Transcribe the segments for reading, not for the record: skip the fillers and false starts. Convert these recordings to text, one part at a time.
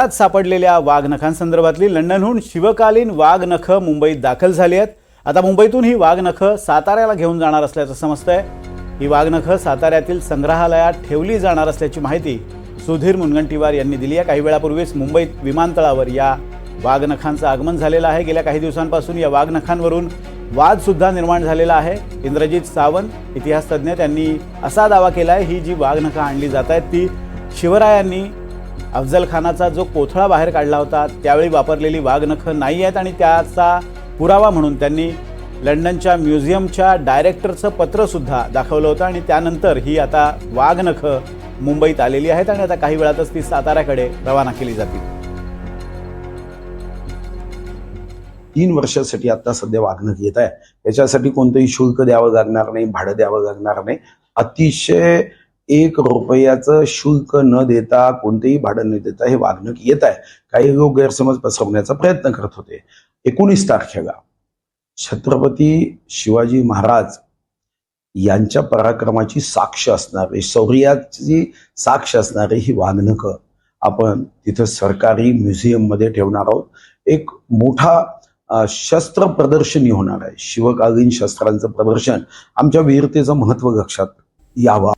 आज सापडलेल्या वाघनखांसंदर्भातली लंडनहून शिवकालीन वाघनखं मुंबईत दाखल झाली आहेत। आता मुंबईतून ही वाघनखं साताऱ्याला घेऊन जाणार असल्याचं समजतंय। ही वाघनखं साताऱ्यातील संग्रहालयात ठेवली जाणार असल्याची माहिती सुधीर मुनगंटीवार यांनी दिली आहे। काही वेळापूर्वीच मुंबईत विमानतळावर या वाघनखांचं आगमन झालेलं आहे। गेल्या काही दिवसांपासून या वाघनखांवरून वाद सुद्धा निर्माण झालेला आहे। इंद्रजित सावंत इतिहासतज्ञ त्यांनी असा दावा केला आहे, ही जी वाघनखं आणली जात आहेत ती शिवरायांनी अफजल खानाचा जो कोथळा बाहेर काढला होता त्यावेळी वापरलेली वाघनखं नाही आहेत आणि त्याचा पुरावा म्हणून त्यांनी लंडनच्या म्युझियमच्या डायरेक्टरचं पत्र सुद्धा दाखवलं होतं आणि त्यानंतर ही आता वाघनखं मुंबईत आलेली आहेत आणि आता काही वेळातच ती साताऱ्याकडे रवाना केली जातील। 3 वर्षासाठी आता सध्या वाघनख येत आहे। याच्यासाठी कोणतंही शुल्क द्यावं लागणार नाही, भाडं द्यावं लागणार नाही। अतिशय 1 रुपयाचं शुल्क न देता, कोणतेही भाडं न देता हे वाघनख येत आहे। काही लोक गैरसमज पसरवण्याचा प्रयत्न करत होते। 19 तारखेला छत्रपती शिवाजी महाराज यांच्या पराक्रमाची साक्ष असणारी, शौर्याची साक्ष असणारी ही वाघनखं आपण तिथं सरकारी म्युझियम मध्ये ठेवणार आहोत। एक मोठा शस्त्र प्रदर्शनी होणार आहे, शिवकालीन शस्त्रांचं प्रदर्शन। आमच्या वीरतेचं महत्त्व लक्षात यावं।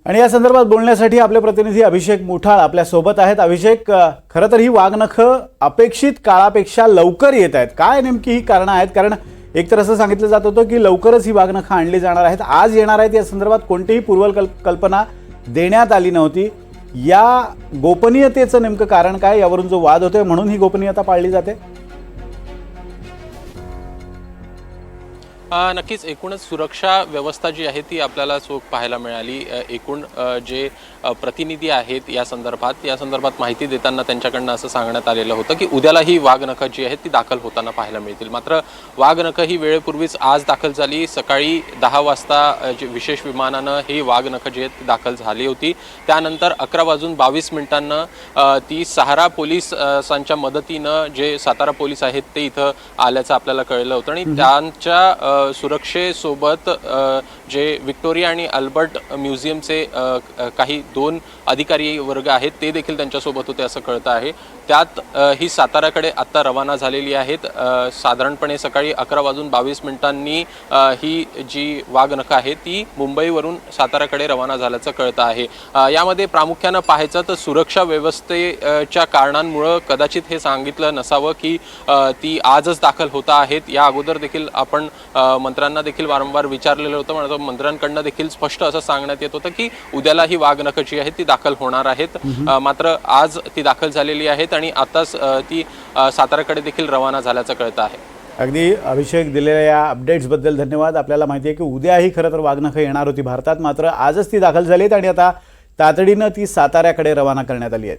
आणि या संदर्भात बोलण्यासाठी आपले प्रतिनिधी अभिषेक मुठाळ आपल्या सोबत आहेत। अभिषेक, खरं तर ही वाघनखं अपेक्षित काळापेक्षा लवकर येत आहेत, काय नेमकी ही कारणं आहेत? कारण एकतर असं सांगितलं जात होतं की लवकरच ही वाघनखं आणली जाणार आहेत, आज येणार आहेत, या संदर्भात कोणतीही पूर्वकल्पना देण्यात आली नव्हती। या गोपनीयतेचं नेमकं कारण काय? यावरून जो वाद होतोय म्हणून ही गोपनीयता पाळली जाते? नक्कीच एकूणच सुरक्षा व्यवस्था जी आहे ती आपल्याला चोख पाहायला मिळाली। एकूण जे प्रतिनिधी आहेत या संदर्भात माहिती देताना त्यांच्याकडनं असं सांगण्यात आलेलं होतं की उद्याला ही वाघनखं जी आहेत ती दाखल होताना पाहायला मिळतील। मात्र वाघनखं ही वेळेपूर्वीच आज दाखल झाली। सकाळी 10 वाजता जे विशेष विमानानं ही वाघनखं जी आहेत ती दाखल झाली होती। त्यानंतर 11:22 ती सहारा पोलिसांच्या मदतीनं जे सातारा पोलीस आहेत ते इथं आल्याचं आपल्याला कळलं होतं आणि त्यांच्या सुरक्षेसोबत जे व्हिक्टोरिया आणि अल्बर्ट म्युझियमचे काही 2 अधिकारी वर्ग आहेत ते देखील त्यांच्यासोबत होते असं कळतं आहे। त्यात ही साताऱ्याकडे आत्ता रवाना झालेली आहेत। साधारणपणे सकाळी 11:22 ही जी वाघनखं आहे ती मुंबईवरून साताऱ्याकडे रवाना झाल्याचं कळतं आहे। यामध्ये प्रामुख्यानं पाहायचं तर सुरक्षा व्यवस्थेच्या कारणांमुळं कदाचित हे सांगितलं नसावं की ती आजच दाखल होता आहेत। या अगोदर देखील आपण मंत्र्यांना देखील वारंवार विचारलेलं होतं, म्हणजे मंत्र्यांकडनं देखील स्पष्ट असं सांगण्यात येत होतं की उद्याला ही वाघनखं जी आहेत ती दाखल होणार आहेत। मात्र आज ती दाखल झालेली आहेत आणि आताच ती साताऱ्याकडे देखील रवाना झाल्याचं कळतं आहे। अगदी अभिषेक दिलेल्या या अपडेट्सबद्दल धन्यवाद। आपल्याला माहिती आहे की उद्याही खरं तर वाघनखं येणार होती भारतात, मात्र आजच ती दाखल झाली आहेत आणि आता तातडीनं ती साताऱ्याकडे रवाना करण्यात आली आहे।